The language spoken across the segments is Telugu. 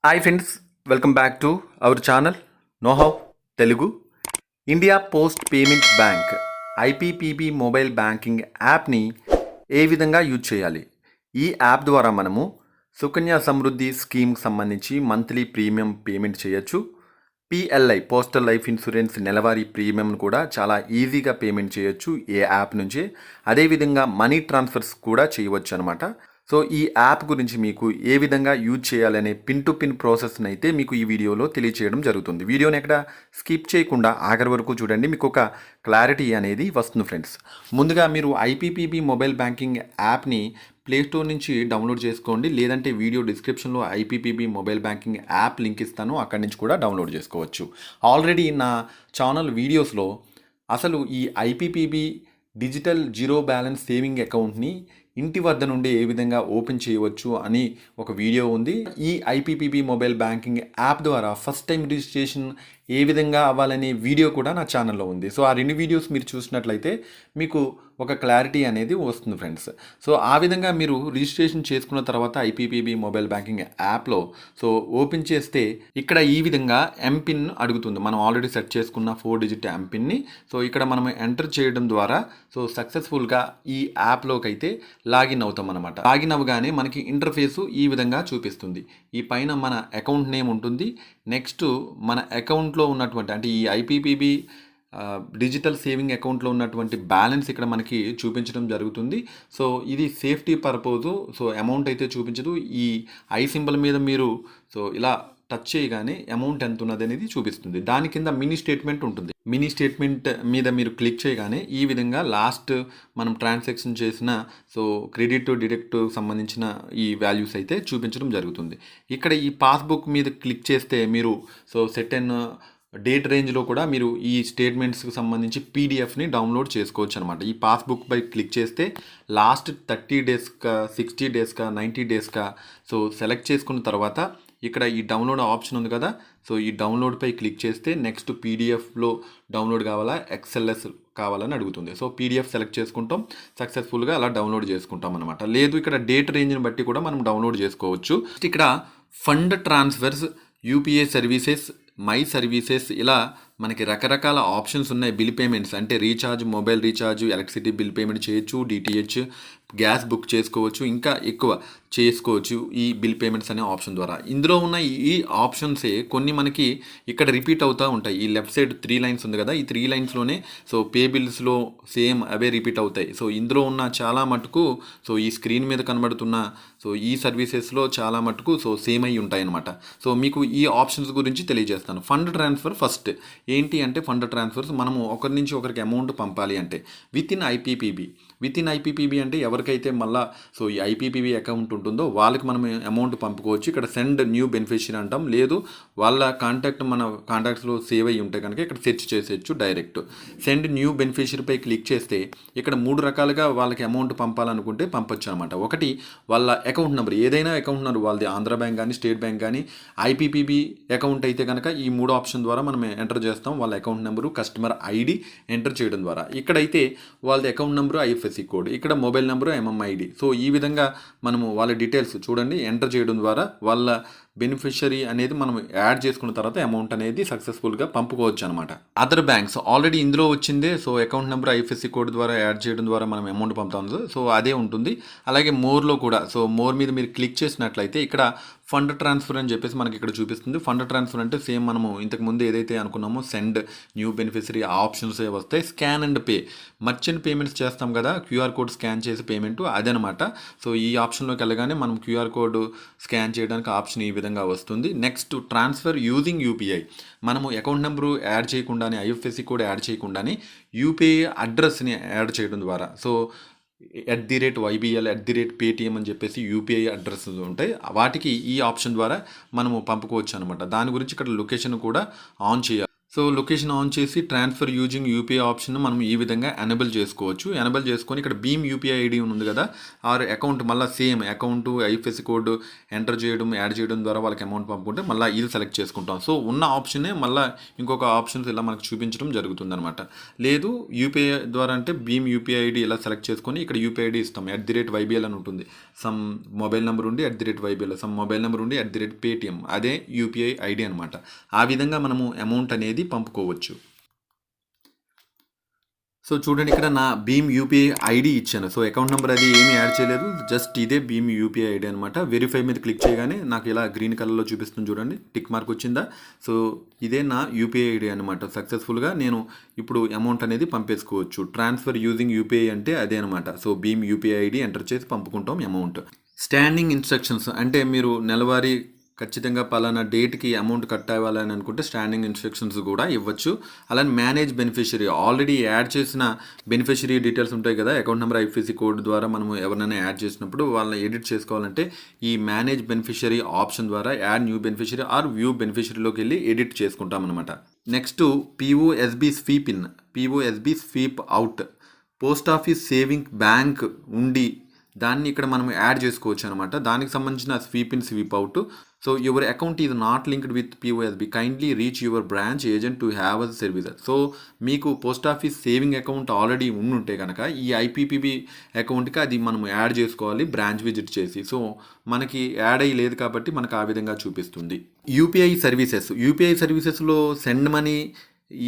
Hi friends, welcome back to our channel know how Telugu. India post payment bank IPPB mobile banking యాప్ని ఏ విధంగా యూజ్ చేయాలి? ఈ యాప్ ద్వారా మనము సుకన్య సమృద్ధి స్కీమ్కి సంబంధించి మంత్లీ ప్రీమియం పేమెంట్ చేయొచ్చు. పిఎల్ఐ పోస్టల్ లైఫ్ ఇన్సూరెన్స్ నెలవారీ ప్రీమియం కూడా చాలా ఈజీగా పేమెంట్ చేయొచ్చు ఏ యాప్ నుంచే. అదేవిధంగా మనీ ట్రాన్స్ఫర్స్ కూడా చేయవచ్చు అనమాట. సో ఈ యాప్ గురించి మీకు ఏ విధంగా యూజ్ చేయాలనే పిన్ టు పిన్ ప్రాసెస్ని అయితే మీకు ఈ వీడియోలో తెలియచేయడం జరుగుతుంది. వీడియోని ఎక్కడ స్కిప్ చేయకుండా ఆఖరి వరకు చూడండి, మీకు ఒక క్లారిటీ అనేది వస్తుంది ఫ్రెండ్స్. ముందుగా మీరు ఐపీపీబీ మొబైల్ బ్యాంకింగ్ యాప్ని ప్లేస్టోర్ నుంచి డౌన్లోడ్ చేసుకోండి, లేదంటే వీడియో డిస్క్రిప్షన్లో IPPB mobile banking app link ఇస్తాను, అక్కడి నుంచి కూడా డౌన్లోడ్ చేసుకోవచ్చు. ఆల్రెడీ నా ఛానల్ వీడియోస్లో అసలు ఈ IPPB digital zero balance saving అకౌంట్ని ఇంటి వద్ద నుండి ఏ విధంగా ఓపెన్ చేయవచ్చు అని ఒక వీడియో ఉంది. ఈ ఐపీపీబీ మొబైల్ బ్యాంకింగ్ యాప్ ద్వారా ఫస్ట్ టైం రిజిస్ట్రేషన్ ఏ విధంగా అవ్వాలనే వీడియో కూడా నా ఛానల్లో ఉంది. సో ఆ రెండు వీడియోస్ మీరు చూసినట్లయితే మీకు ఒక క్లారిటీ అనేది వస్తుంది ఫ్రెండ్స్. సో ఆ విధంగా మీరు రిజిస్ట్రేషన్ చేసుకున్న తర్వాత ఐపీపీబీ మొబైల్ బ్యాంకింగ్ యాప్లో సో ఓపెన్ చేస్తే ఇక్కడ ఈ విధంగా ఎంపిన్ అడుగుతుంది. మనం ఆల్రెడీ సెట్ చేసుకున్న 4 డిజిట్ ఎంపిన్ని సో ఇక్కడ మనం ఎంటర్ చేయడం ద్వారా సో సక్సెస్ఫుల్గా ఈ యాప్లోకి అయితే లాగిన్ అవుతాం అనమాట. లాగిన్ అవ్వగానే మనకి ఇంటర్ఫేసు ఈ విధంగా చూపిస్తుంది. ఈ పైన మన అకౌంట్ నేమ్ ఉంటుంది. నెక్స్ట్ మన అకౌంట్లో ఉన్నటువంటి అంటే ఈ ఐపీపీబీ డిజిటల్ సేవింగ్ అకౌంట్లో ఉన్నటువంటి బ్యాలెన్స్ ఇక్కడ మనకి చూపించడం జరుగుతుంది. సో ఇది సేఫ్టీ పర్పస్, సో అమౌంట్ అయితే చూపించదు. ఈ ఐ సింబల్ మీద మీరు సో ఇలా టచ్ చేయగానే అమౌంట్ ఎంత ఉన్నది అనేది చూపిస్తుంది. దాని కింద మినీ స్టేట్మెంట్ ఉంటుంది. మినీ స్టేట్మెంట్ మీద మీరు క్లిక్ చేయగానే ఈ విధంగా లాస్ట్ మనం ట్రాన్సాక్షన్ చేసిన సో క్రెడిట్ డిడక్ట్ సంబంధించిన ఈ వాల్యూస్ అయితే చూపించడం జరుగుతుంది. ఇక్కడ ఈ పాస్బుక్ మీద క్లిక్ చేస్తే మీరు సో సెట్ అండ్ డేట్ రేంజ్లో కూడా మీరు ఈ స్టేట్మెంట్స్కి సంబంధించి పీడిఎఫ్ని డౌన్లోడ్ చేసుకోవచ్చు అనమాట. ఈ పాస్బుక్ పై క్లిక్ చేస్తే లాస్ట్ 30 డేస్కా 60 డేస్కా 90 డేస్కా సో సెలెక్ట్ చేసుకున్న తర్వాత ఇక్కడ ఈ డౌన్లోడ్ ఆప్షన్ ఉంది కదా, సో ఈ డౌన్లోడ్పై క్లిక్ చేస్తే నెక్స్ట్ పీడిఎఫ్లో డౌన్లోడ్ కావాలా ఎక్స్ఎల్ఎస్ కావాలని అడుగుతుంది. సో పీడిఎఫ్ సెలెక్ట్ చేసుకుంటాం, సక్సెస్ఫుల్గా అలా డౌన్లోడ్ చేసుకుంటాం అనమాట. లేదు ఇక్కడ డేట్ రేంజ్ని బట్టి కూడా మనం డౌన్లోడ్ చేసుకోవచ్చు. ఇక్కడ fund transfers, UPI services, my services ఇలా మనకి రకరకాల ఆప్షన్స్ ఉన్నాయి. బిల్ పేమెంట్స్ అంటే recharge, mobile recharge, electricity bill payment చేయొచ్చు, డిటిహెచ్, గ్యాస్ బుక్ చేసుకోవచ్చు, ఇంకా ఎక్కువ చేసుకోవచ్చు ఈ బిల్ పేమెంట్స్ అనే ఆప్షన్ ద్వారా. ఇందులో ఉన్న ఈ ఆప్షన్సే కొన్ని మనకి ఇక్కడ రిపీట్ అవుతూ ఉంటాయి. ఈ లెఫ్ట్ సైడ్ 3 లైన్స్ ఉంది కదా, ఈ 3 లైన్స్లోనే సో పే బిల్స్లో సేమ్ అవే రిపీట్ అవుతాయి. సో ఇందులో ఉన్న చాలా మటుకు సో ఈ స్క్రీన్ మీద కనబడుతున్న సో ఈ సర్వీసెస్లో చాలా మటుకు సో సేమ్ అయి ఉంటాయి అనమాట. సో మీకు ఈ ఆప్షన్స్ గురించి తెలియజేస్తాను. ఫండ్ ట్రాన్స్ఫర్ ఫస్ట్ ఏంటి అంటే ఫండ్ ట్రాన్స్ఫర్స్ మనము ఒకరి నుంచి ఒకరికి అమౌంట్ పంపాలి అంటే విత్ ఇన్ ఐపీపీబీ అంటే ఎవరికైతే మళ్ళీ సో ఈ ఐపీపీబీ అకౌంట్ ఉంటుందో వాళ్ళకి మనం అమౌంట్ పంపుకోవచ్చు. ఇక్కడ సెండ్ న్యూ బెనిఫిషియరీ అంటాం. లేదు వాళ్ళ కాంటాక్ట్ మన కాంటాక్ట్స్లో సేవ్ అయ్యి ఉంటే కనుక ఇక్కడ సెర్చ్ చేసేయచ్చు. డైరెక్ట్ సెండ్ న్యూ బెనిఫిషరీపై క్లిక్ చేస్తే ఇక్కడ 3 రకాలుగా వాళ్ళకి అమౌంట్ పంపాలనుకుంటే పంపొచ్చు అనమాట. ఒకటి వాళ్ళ అకౌంట్ నెంబర్, ఏదైనా అకౌంట్ నెంబర్ వాళ్ళది ఆంధ్ర బ్యాంక్ కానీ స్టేట్ బ్యాంక్ కానీ ఐపీపీబీ అకౌంట్ అయితే కనుక ఈ 3 ఆప్షన్ ద్వారా మనం ఎంటర్ చేస్తాం. వాళ్ళ account number, customer ID enter చేయడం ద్వారా. ఇక్కడైతే వాళ్ళది అకౌంట్ నెంబరు ఐఎఫ్ఎస్సి కోడ్, ఇక్కడ మొబైల్ నెంబరు ఎంఎంఐడి. సో ఈ విధంగా మనము వాళ్ళ డీటెయిల్స్ చూడండి ఎంటర్ చేయడం ద్వారా వాళ్ళ బెనిఫిషరీ అనేది మనం యాడ్ చేసుకున్న తర్వాత అమౌంట్ అనేది సక్సెస్ఫుల్గా పంపుకోవచ్చు అనమాట. అదర్ బ్యాంక్స్ ఆల్రెడీ ఇందులో వచ్చిందే. So account number IFSC code ద్వారా యాడ్ చేయడం ద్వారా మనం అమౌంట్ పంపుతాం. సో అదే ఉంటుంది. అలాగే మోర్లో కూడా సో మోర్ మీద మీరు క్లిక్ చేసినట్లయితే ఇక్కడ ఫండ్ ట్రాన్స్ఫర్ అని చెప్పేసి మనకి ఇక్కడ చూపిస్తుంది. ఫండ్ ట్రాన్స్ఫర్ అంటే సేమ్ మనము ఇంతకుముందు ఏదైతే అనుకున్నామో సెండ్ న్యూ బెనిఫిషరీ ఆప్షన్స్ వస్తాయి. Scan and pay, merchant payments చేస్తాం కదా, క్యూఆర్ కోడ్ స్కాన్ చేసి పేమెంట్ అదనమాట. సో ఈ ఆప్షన్లోకి వెళ్ళగానే మనం క్యూఆర్ కోడ్ స్కాన్ చేయడానికి ఆప్షన్ ఈ విధంగా వస్తుంది. నెక్స్ట్ ట్రాన్స్ఫర్ యూజింగ్ యూపీఐ, మనము అకౌంట్ నెంబరు యాడ్ చేయకుండానే ఐఎఫ్ఎస్సి కోడ్ యాడ్ చేయకుండానే యూపీఐ అడ్రస్ని యాడ్ చేయడం ద్వారా సో @YBL @Paytm అని చెప్పేసి యూపీఐ అడ్రస్ ఉంటాయి. వాటికి ఈ ఆప్షన్ ద్వారా మనము పంపుకోవచ్చు అనమాట. దాని గురించి ఇక్కడ లొకేషన్ కూడా ఆన్ చేయాలి. సో లొకేషన్ ఆన్ చేసి ట్రాన్స్ఫర్ యూజింగ్ యూపీఐ ఆప్షన్ మనం ఈ విధంగా ఎనేబుల్ చేసుకోవచ్చు. ఎనేబుల్ చేసుకొని ఇక్కడ భీమ్ యూపీఐ ఐడి ఉంది కదా, ఆర్ అకౌంట్ మళ్ళీ same account IFSC code enter చేయడం యాడ్ చేయడం ద్వారా వాళ్ళకి అమౌంట్ పంపుకుంటే మళ్ళీ ఇది సెలెక్ట్ చేసుకుంటాం. సో ఉన్న ఆప్షనే మళ్ళీ ఇంకొక ఆప్షన్స్ ఇలా మనకు చూపించడం జరుగుతుంది అనమాట. లేదు యూపీఐ ద్వారా అంటే భీమ్ యూపీఐ ఐడి ఇలా సెలెక్ట్ చేసుకొని ఇక్కడ యూపీఐ ఐడి ఇస్తాం. @YBL అని ఉంటుంది. సమ్ మొబైల్ నెంబర్ ఉండి @YBL, సమ్ మొబైల్ నెంబర్ ఉండి @Paytm, అదే యూపీఐ ఐడి అనమాట. ఆ విధంగా మనము అమౌంట్ అనేది పంపుకోవచ్చు. సో చూడండి, ఇక్కడ నా భీమ్ యూపీఐ ఐడి ఇచ్చాను. సో అకౌంట్ నెంబర్ అది ఏమీ యాడ్ చేయలేదు, జస్ట్ ఇదే భీమ్ యూపీఐ ఐడి అనమాట. వెరిఫై మీద క్లిక్ చేయగానే నాకు ఇలా గ్రీన్ కలర్లో చూపిస్తుంది చూడండి, టిక్ మార్క్ వచ్చిందా. సో ఇదే నా యూపీఐ ఐడి అనమాట. సక్సెస్ఫుల్గా నేను ఇప్పుడు అమౌంట్ అనేది పంపేసుకోవచ్చు. ట్రాన్స్ఫర్ యూజింగ్ యూపీఐ అంటే అదే అనమాట. సో భీమ్ యూపీఐ ఐడి ఎంటర్ చేసి పంపుకుంటాం అమౌంట్. స్టాండింగ్ ఇన్స్ట్రక్షన్స్ అంటే మీరు నెలవారీ ఖచ్చితంగా పలానా డేట్కి అమౌంట్ కట్టాలని అనుకుంటే స్టాండింగ్ ఇన్స్ట్రక్షన్స్ కూడా ఇవ్వచ్చు. అలానే మేనేజ్ బెనిఫిషరీ, ఆల్రెడీ యాడ్ చేసిన బెనిఫిషరీ డీటెయిల్స్ ఉంటాయి కదా, అకౌంట్ నెంబర్ ఐఎఫ్ఎస్సి కోడ్ ద్వారా మనము ఎవరినైనా యాడ్ చేసినప్పుడు వాళ్ళని ఎడిట్ చేసుకోవాలంటే ఈ మేనేజ్ బెనిఫిషరీ ఆప్షన్ ద్వారా add new beneficiary or view బెనిఫిషరీలోకి వెళ్ళి ఎడిట్ చేసుకుంటాం అనమాట. Next POSB sweep in, POSB sweep out, post office saving bank ఉండి దాన్ని ఇక్కడ మనం యాడ్ చేసుకోవచ్చు అనమాట. దానికి సంబంధించిన sweep in sweep out. So your account is not linked with POSB, kindly reach your branch agent to have a services. So మీకు post office saving account already ఉంటే కనుక ఈ ఐపీపీబీ అకౌంట్కి అది మనం యాడ్ చేసుకోవాలి బ్రాంచ్ విజిట్ చేసి. సో మనకి యాడ్ అయ్యి లేదు కాబట్టి మనకు ఆ విధంగా చూపిస్తుంది. యూపీఐ సర్వీసెస్లో సెండ్ మనీ,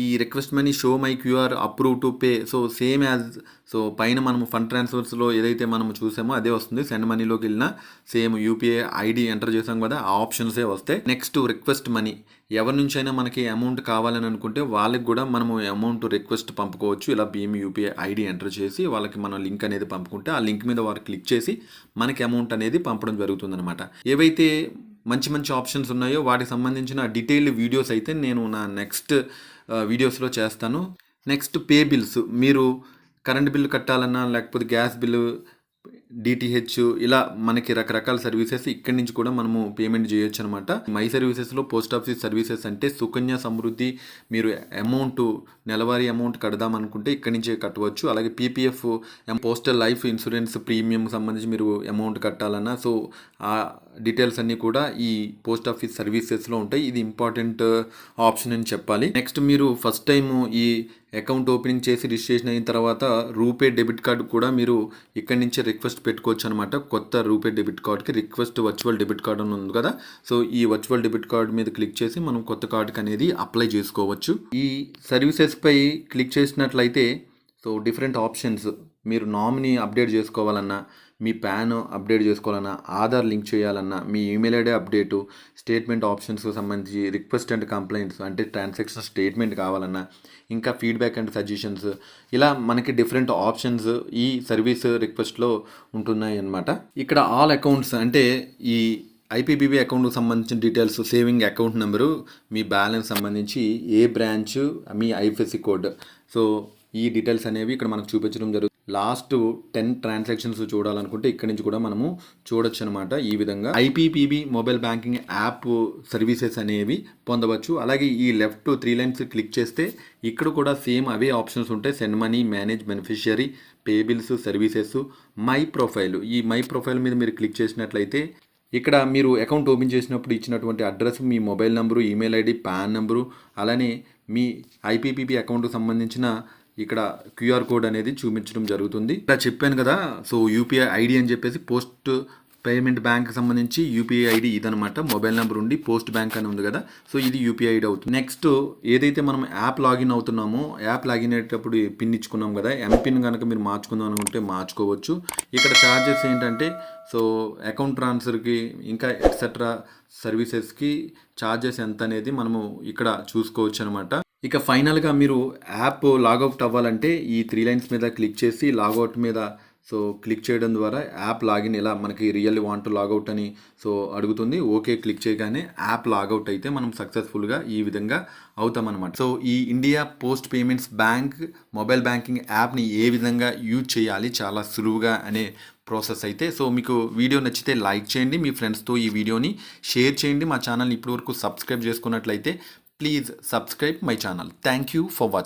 ఈ request money, show my QR, approve to pay. So same as, so పైన మనము ఫండ్ ట్రాన్స్ఫర్స్లో ఏదైతే మనం చూసామో అదే వస్తుంది. సెండ్ మనీలోకి వెళ్ళినా సేమ్ యూపీఐ ఐడి ఎంటర్ చేసాం కదా, ఆ ఆప్షన్సే వస్తాయి. నెక్స్ట్ రిక్వెస్ట్ మనీ, ఎవరి నుంచైనా మనకి అమౌంట్ కావాలని అనుకుంటే వాళ్ళకి కూడా మనము అమౌంట్ రిక్వెస్ట్ పంపుకోవచ్చు. ఇలా భీమ్ యూపీఐ ఐడి ఎంటర్ చేసి వాళ్ళకి మనం లింక్ అనేది పంపుకుంటే ఆ లింక్ మీద వారు క్లిక్ చేసి మనకి అమౌంట్ అనేది పంపడం జరుగుతుందన్నమాట. ఏవైతే మంచి మంచి ఆప్షన్స్ ఉన్నాయో వాటికి సంబంధించిన డీటెయిల్డ్ వీడియోస్ అయితే నేను నా నెక్స్ట్ వీడియోస్లో చేస్తాను. నెక్స్ట్ పే బిల్స్, మీరు కరెంట్ బిల్లు కట్టాలన్నా లేకపోతే గ్యాస్ బిల్లు, డిటిహెచ్, ఇలా మనకి రకరకాల సర్వీసెస్ ఇక్కడి నుంచి కూడా మనము పేమెంట్ చేయొచ్చు అనమాట. మై సర్వీసెస్లో పోస్ట్ ఆఫీస్ సర్వీసెస్ అంటే సుకన్య సమృద్ధి, మీరు అమౌంట్ నెలవారీ అమౌంట్ కడదాం అనుకుంటే ఇక్కడి నుంచే కట్టవచ్చు. అలాగే PPF, postal life insurance premium సంబంధించి మీరు అమౌంట్ కట్టాలన్నా సో ఆ డీటెయిల్స్ అన్నీ కూడా ఈ పోస్ట్ ఆఫీస్ సర్వీసెస్లో ఉంటాయి. ఇది ఇంపార్టెంట్ ఆప్షన్ అని చెప్పాలి. నెక్స్ట్ మీరు ఫస్ట్ టైం ఈ అకౌంట్ ఓపెనింగ్ చేసి రిజిస్ట్రేషన్ అయిన తర్వాత రూపే డెబిట్ కార్డు కూడా మీరు ఇక్కడి నుంచే రిక్వెస్ట్ పెట్టుకోవచ్చు అనమాట. కొత్త రూపే డెబిట్ కార్డ్కి రిక్వెస్ట్ వర్చువల్ డెబిట్ కార్డు అని ఉంది కదా, సో ఈ వర్చువల్ డెబిట్ కార్డు మీద క్లిక్ చేసి మనం కొత్త కార్డుకి అనేది అప్లై చేసుకోవచ్చు. ఈ సర్వీసెస్పై క్లిక్ చేసినట్లయితే సో డిఫరెంట్ ఆప్షన్స్, మీరు నామినీ అప్డేట్ చేసుకోవాలన్నా, మీ పాన్ అప్డేట్ చేసుకోవాలన్నా, ఆధార్ లింక్ చేయాలన్నా, మీ ఈమెయిల్ ఐడి అప్డేటు, స్టేట్మెంట్ ఆప్షన్స్కి సంబంధించి రిక్వెస్ట్ అండ్ కంప్లైంట్స్ అంటే ట్రాన్సాక్షన్ స్టేట్మెంట్ కావాలన్నా, ఇంకా ఫీడ్బ్యాక్ అండ్ సజెషన్స్, ఇలా మనకి డిఫరెంట్ ఆప్షన్స్ ఈ సర్వీస్ రిక్వెస్ట్లో ఉంటున్నాయి అన్నమాట. ఇక్కడ ఆల్ అకౌంట్స్ అంటే ఈ ఐపీపీబీ అకౌంట్కి సంబంధించిన డీటెయిల్స్, సేవింగ్ అకౌంట్ నెంబరు, మీ బ్యాలెన్స్ సంబంధించి ఏ బ్రాంచ్, మీ ఐఎఫ్ఎస్సి కోడ్, సో ఈ డీటెయిల్స్ అనేవి ఇక్కడ మనకు చూపించడం జరుగుతుంది. లాస్ట్ 10 ట్రాన్సాక్షన్స్ చూడాలనుకుంటే ఇక్కడి నుంచి కూడా మనము చూడొచ్చు అనమాట. ఈ విధంగా IPPB mobile banking app services అనేవి పొందవచ్చు. అలాగే ఈ లెఫ్ట్ 3 లైన్స్ క్లిక్ చేస్తే ఇక్కడ కూడా సేమ్ అవే ఆప్షన్స్ ఉంటాయి. Send money, manage beneficiary, pay bills, services, my profile. ఈ మై ప్రొఫైల్ మీద మీరు క్లిక్ చేసినట్లయితే ఇక్కడ మీరు అకౌంట్ ఓపెన్ చేసినప్పుడు ఇచ్చినటువంటి అడ్రస్, మీ mobile number, email ID, PAN number, అలానే మీ ఐపీపీబీ అకౌంట్కి సంబంధించిన ఇక్కడ క్యూఆర్ కోడ్ అనేది చూపించడం జరుగుతుంది. ఇలా చెప్పాను కదా, సో యూపీఐ ఐడి అని చెప్పేసి పోస్ట్ పేమెంట్ బ్యాంక్ సంబంధించి యూపీఐ ఐడి ఇదనమాట. మొబైల్ నెంబర్ ఉండి పోస్ట్ బ్యాంక్ అని ఉంది కదా, సో ఇది యూపీఐ ఐడి అవుతుంది. నెక్స్ట్ ఏదైతే మనం యాప్ లాగిన్ అవుతున్నామో, యాప్ లాగిన్ అయ్యేటప్పుడు పిన్ ఇచ్చుకున్నాం కదా, ఎంపిన్ కనుక మీరు మార్చుకుందాం అనుకుంటే మార్చుకోవచ్చు. ఇక్కడ ఛార్జెస్ ఏంటంటే సో అకౌంట్ ట్రాన్స్ఫర్కి ఇంకా ఎట్సెట్రా సర్వీసెస్కి ఛార్జెస్ ఎంత అనేది మనము ఇక్కడ చూసుకోవచ్చు అనమాట. ఇక ఫైనల్గా మీరు యాప్ లాగౌట్ అవ్వాలంటే ఈ 3 లైన్స్ మీద క్లిక్ చేసి లాగౌట్ మీద సో క్లిక్ చేయడం ద్వారా యాప్ లాగిన్ ఇలా మనకి రియల్లీ వాంట్ టు లాగౌట్ అని సో అడుగుతుంది. ఓకే క్లిక్ చేయగానే యాప్ లాగౌట్ అయితే మనం సక్సెస్ఫుల్గా ఈ విధంగా అవుతామన్నమాట. సో ఈ India post payments bank mobile banking యాప్ని ఏ విధంగా యూజ్ చేయాలి చాలా సులువుగా అనే ప్రాసెస్ అయితే. సో మీకు వీడియో నచ్చితే లైక్ చేయండి, మీ ఫ్రెండ్స్తో ఈ వీడియోని షేర్ చేయండి. మా ఛానల్ని ఇప్పటివరకు సబ్స్క్రైబ్ చేసుకున్నట్లయితే please subscribe my channel. Thank you for watching.